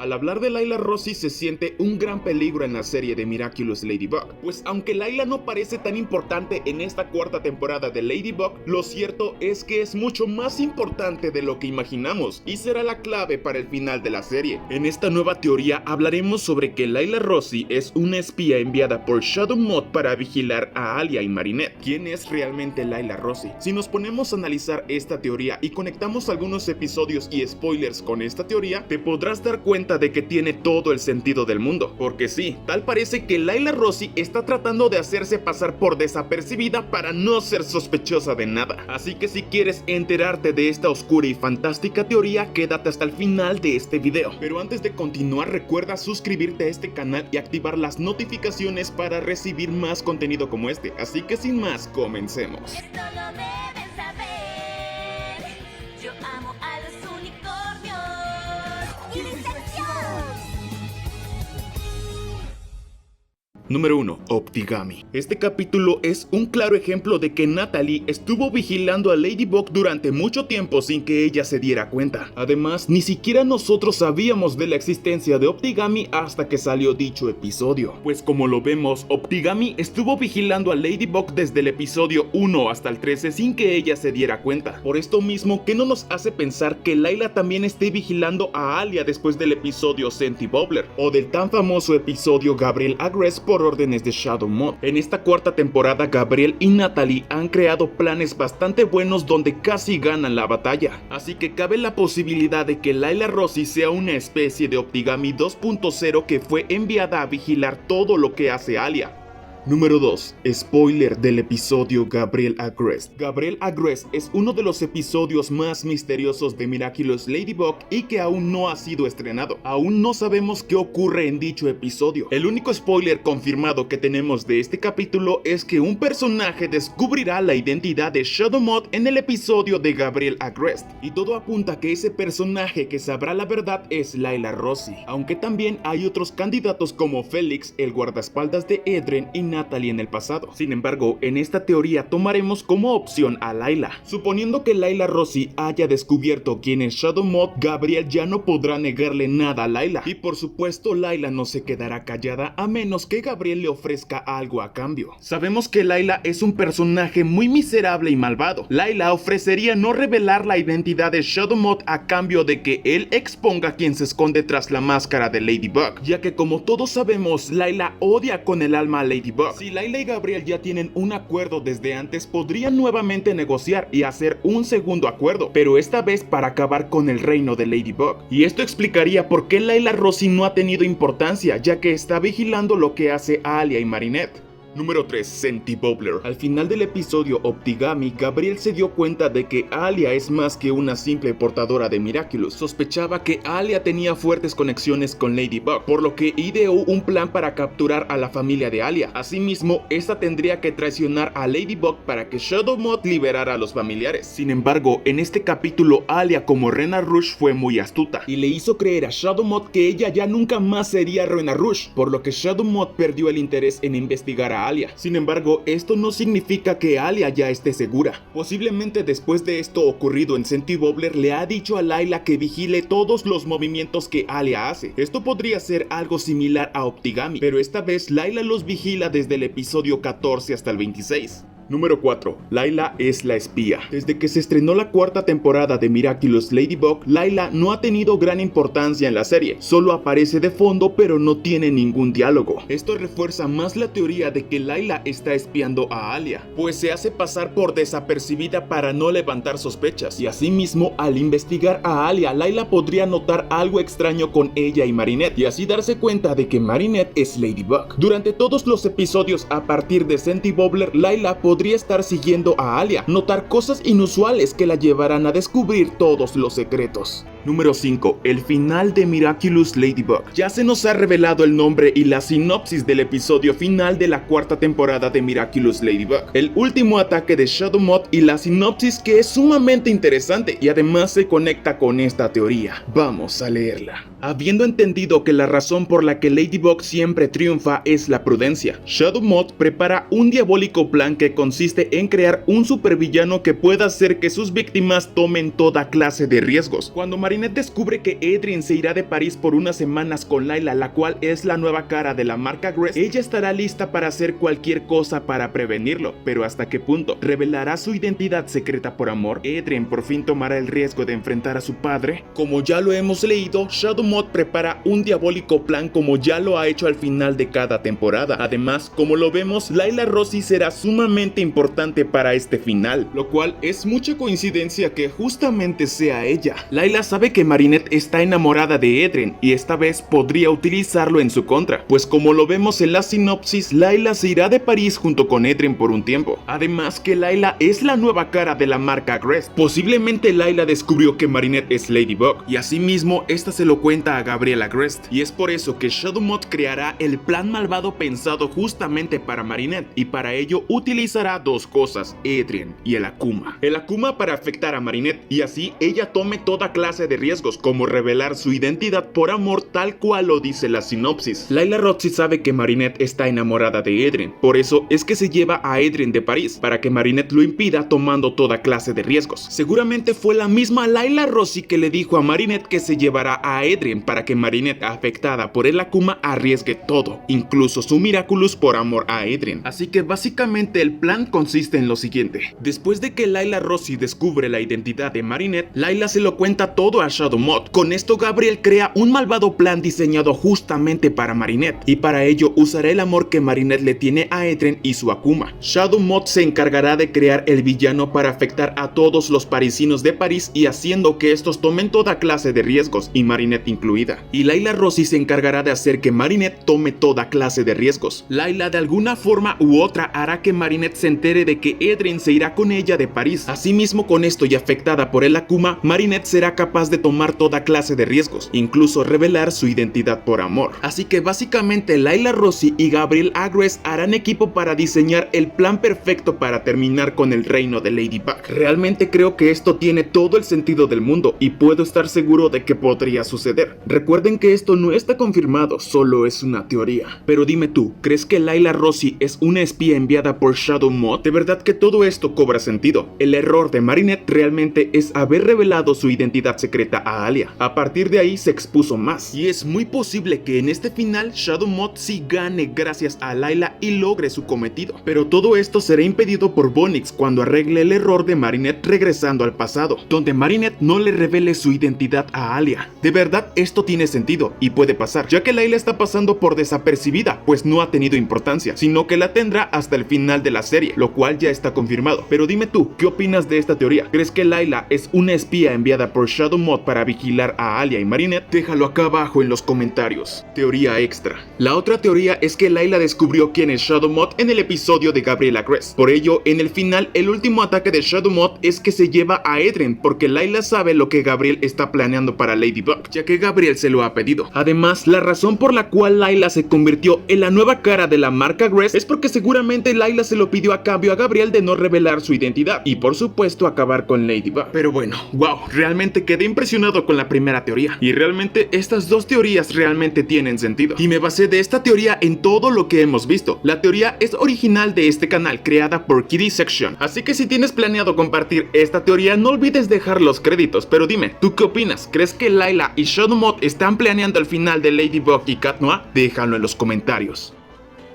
Al hablar de Layla Rossi se siente un gran peligro en la serie de Miraculous Ladybug, pues aunque Layla no parece tan importante en esta cuarta temporada de Ladybug, lo cierto es que es mucho más importante de lo que imaginamos y será la clave para el final de la serie. En esta nueva teoría hablaremos sobre que Layla Rossi es una espía enviada por Shadow Mod para vigilar a Alia y Marinette. ¿Quién es realmente Layla Rossi? Si nos ponemos a analizar esta teoría y conectamos algunos episodios y spoilers con esta teoría, te podrás dar cuenta de que tiene todo el sentido del mundo, porque sí, tal parece que Layla Rossi está tratando de hacerse pasar por desapercibida para no ser sospechosa de nada. Así que si quieres enterarte de esta oscura y fantástica teoría, quédate hasta el final de este video. Pero antes de continuar, recuerda suscribirte a este canal y activar las notificaciones para recibir más contenido como este. Así que sin más, comencemos. Esto lo deben saber. Yo amo a los unicornios. ¡Ilustración! Número 1. Optigami. Este capítulo es un claro ejemplo de que Natalie estuvo vigilando a Ladybug durante mucho tiempo sin que ella se diera cuenta. Además, ni siquiera nosotros sabíamos de la existencia de Optigami hasta que salió dicho episodio. Pues como lo vemos, Optigami estuvo vigilando a Ladybug desde el episodio 1 hasta el 13 sin que ella se diera cuenta. Por esto mismo, ¿qué no nos hace pensar que Layla también esté vigilando a Alia después del episodio Senti Bobbler o del tan famoso episodio Gabriel Agreste por órdenes de Shadow Mod? En esta cuarta temporada, Gabriel y Natalie han creado planes bastante buenos donde casi ganan la batalla, así que cabe la posibilidad de que Layla Rossi sea una especie de Optigami 2.0 que fue enviada a vigilar todo lo que hace Alia. Número 2. Spoiler del episodio Gabriel Agreste. Gabriel Agreste es uno de los episodios más misteriosos de Miraculous Ladybug y que aún no ha sido estrenado. Aún no sabemos qué ocurre en dicho episodio. El único spoiler confirmado que tenemos de este capítulo es que un personaje descubrirá la identidad de Shadow Mod en el episodio de Gabriel Agreste. Y todo apunta a que ese personaje que sabrá la verdad es Layla Rossi. Aunque también hay otros candidatos como Felix, el guardaespaldas de Edren y Natalie en el pasado. Sin embargo, en esta teoría tomaremos como opción a Layla. Suponiendo que Layla Rossi haya descubierto quién es Shadow Mod, Gabriel ya no podrá negarle nada a Layla. Y por supuesto, Layla no se quedará callada a menos que Gabriel le ofrezca algo a cambio. Sabemos que Layla es un personaje muy miserable y malvado. Layla ofrecería no revelar la identidad de Shadow Mod a cambio de que él exponga quién se esconde tras la máscara de Ladybug, ya que como todos sabemos, Layla odia con el alma a Ladybug. Si Layla y Gabriel ya tienen un acuerdo desde antes, podrían nuevamente negociar y hacer un segundo acuerdo, pero esta vez para acabar con el reino de Ladybug. Y esto explicaría por qué Layla Rossi no ha tenido importancia, ya que está vigilando lo que hace Alia y Marinette. Número 3. Senti Bobbler. Al final del episodio Optigami, Gabriel se dio cuenta de que Alia es más que una simple portadora de Miraculous. Sospechaba que Alia tenía fuertes conexiones con Ladybug, por lo que ideó un plan para capturar a la familia de Alia. Asimismo, esta tendría que traicionar a Ladybug para que Shadow Mod liberara a los familiares. Sin embargo, en este capítulo, Alia como Rena Rouge fue muy astuta y le hizo creer a Shadow Mod que ella ya nunca más sería Rena Rouge, por lo que Shadow Mod perdió el interés en investigar a Alia. Sin embargo, esto no significa que Alia ya esté segura. Posiblemente después de esto ocurrido en Senti Bobbler le ha dicho a Layla que vigile todos los movimientos que Alia hace. Esto podría ser algo similar a Optigami, pero esta vez Layla los vigila desde el episodio 14 hasta el 26. Número 4. Layla es la espía. Desde que se estrenó la cuarta temporada de Miraculous Ladybug, Layla no ha tenido gran importancia en la serie. Solo aparece de fondo, pero no tiene ningún diálogo. Esto refuerza más la teoría de que Layla está espiando a Alia, pues se hace pasar por desapercibida para no levantar sospechas. Y asimismo, al investigar a Alia, Layla podría notar algo extraño con ella y Marinette, y así darse cuenta de que Marinette es Ladybug. Durante todos los episodios a partir de Senti Bobbler, Layla podría estar siguiendo a Alia, notar cosas inusuales que la llevarán a descubrir todos los secretos. Número 5. El final de Miraculous Ladybug. Ya se nos ha revelado el nombre y la sinopsis del episodio final de la cuarta temporada de Miraculous Ladybug, el último ataque de Shadow Mod, y la sinopsis que es sumamente interesante y además se conecta con esta teoría. Vamos a leerla. Habiendo entendido que la razón por la que Ladybug siempre triunfa es la prudencia, Shadow Mod prepara un diabólico plan que consiste en crear un supervillano que pueda hacer que sus víctimas tomen toda clase de riesgos. Cuando Marinette Marinette descubre que Adrien se irá de París por unas semanas con Layla, la cual es la nueva cara de la marca Gress, ella estará lista para hacer cualquier cosa para prevenirlo, pero ¿hasta qué punto? ¿Revelará su identidad secreta por amor? ¿Adrien por fin tomará el riesgo de enfrentar a su padre? Como ya lo hemos leído, Shadow Mod prepara un diabólico plan como ya lo ha hecho al final de cada temporada. Además, como lo vemos, Layla Rossi será sumamente importante para este final, lo cual es mucha coincidencia que justamente sea ella. Layla sabe que Marinette está enamorada de Adrien y esta vez podría utilizarlo en su contra, pues como lo vemos en la sinopsis, Layla se irá de París junto con Adrien por un tiempo. Además que Layla es la nueva cara de la marca Gress. Posiblemente Layla descubrió que Marinette es Ladybug y asimismo esta se lo cuenta a Gabriela Gress, y es por eso que Shadow Mod creará el plan malvado pensado justamente para Marinette, y para ello utilizará dos cosas, Adrien y el Akuma. El Akuma para afectar a Marinette y así ella tome toda clase de riesgos, como revelar su identidad por amor tal cual lo dice la sinopsis. Layla Rossi sabe que Marinette está enamorada de Adrien, por eso es que se lleva a Adrien de París, para que Marinette lo impida tomando toda clase de riesgos. Seguramente fue la misma Layla Rossi que le dijo a Marinette que se llevará a Adrien para que Marinette, afectada por el Akuma, arriesgue todo, incluso su Miraculous por amor a Adrien. Así que básicamente el plan consiste en lo siguiente. Después de que Layla Rossi descubre la identidad de Marinette, Layla se lo cuenta todo a Shadow Mod. Con esto Gabriel crea un malvado plan diseñado justamente para Marinette, y para ello usará el amor que Marinette le tiene a Adrien y su Akuma. Shadow Mod se encargará de crear el villano para afectar a todos los parisinos de París y haciendo que estos tomen toda clase de riesgos, y Marinette incluida. Y Layla Rossi se encargará de hacer que Marinette tome toda clase de riesgos. Layla de alguna forma u otra hará que Marinette se entere de que Adrien se irá con ella de París. Asimismo, con esto y afectada por el Akuma, Marinette será capaz de tomar toda clase de riesgos, incluso revelar su identidad por amor. Así que básicamente Layla Rossi y Gabriel Gress harán equipo para diseñar el plan perfecto para terminar con el reino de Ladybug. Realmente creo que esto tiene todo el sentido del mundo y puedo estar seguro de que podría suceder. Recuerden que esto no está confirmado, solo es una teoría. Pero dime tú, ¿crees que Layla Rossi es una espía enviada por Shadow Mod? De verdad que todo esto cobra sentido. El error de Marinette realmente es haber revelado su identidad secreta a Alia. A partir de ahí se expuso más, y es muy posible que en este final Shadow Mod sí gane gracias a Layla y logre su cometido. Pero todo esto será impedido por Bonix cuando arregle el error de Marinette regresando al pasado, donde Marinette no le revele su identidad a Alia. De verdad esto tiene sentido y puede pasar, ya que Layla está pasando por desapercibida, pues no ha tenido importancia, sino que la tendrá hasta el final de la serie, lo cual ya está confirmado. Pero dime tú, ¿qué opinas de esta teoría? ¿Crees que Layla es una espía enviada por Shadow Mod para vigilar a Alia y Marinette? Déjalo acá abajo en los comentarios. Teoría extra. La otra teoría es que Layla descubrió quién es Shadow Mod en el episodio de Gabriela Gress. Por ello, en el final, el último ataque de Shadow Mod es que se lleva a Adrien, porque Layla sabe lo que Gabriel está planeando para Ladybug, ya que Gabriel se lo ha pedido. Además, la razón por la cual Layla se convirtió en la nueva cara de la marca Gress es porque seguramente Layla se lo pidió a cambio a Gabriel de no revelar su identidad y por supuesto acabar con Ladybug. Pero bueno, wow, realmente quedé impresionado con la primera teoría, y realmente estas dos teorías realmente tienen sentido, y me basé de esta teoría en todo lo que hemos visto. La teoría es original de este canal, creada por Kitty Section, así que si tienes planeado compartir esta teoría no olvides dejar los créditos. Pero dime, ¿tú qué opinas? ¿Crees que Layla y Shadow Mod están planeando el final de Ladybug y Cat Noir? Déjalo en los comentarios.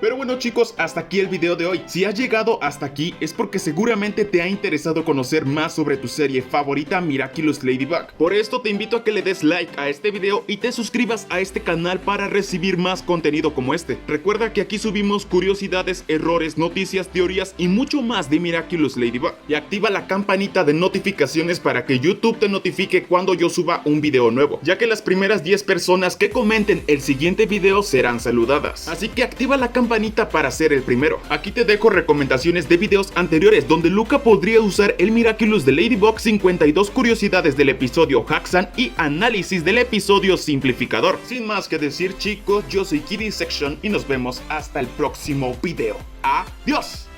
Pero bueno chicos, hasta aquí el video de hoy. Si has llegado hasta aquí es porque seguramente te ha interesado conocer más sobre tu serie favorita Miraculous Ladybug. Por esto te invito a que le des like a este video y te suscribas a este canal para recibir más contenido como este. Recuerda que aquí subimos curiosidades, errores, noticias, teorías y mucho más de Miraculous Ladybug. Y activa la campanita de notificaciones para que YouTube te notifique cuando yo suba un video nuevo, ya que las primeras 10 personas que comenten el siguiente video serán saludadas. Así que activa la campanita para ser el primero. Aquí te dejo recomendaciones de videos anteriores donde Luca podría usar el Miraculous de Ladybug, 52 curiosidades del episodio Haxan y análisis del episodio Simplificador. Sin más que decir chicos, yo soy Kitty Section y nos vemos hasta el próximo video. ¡Adiós!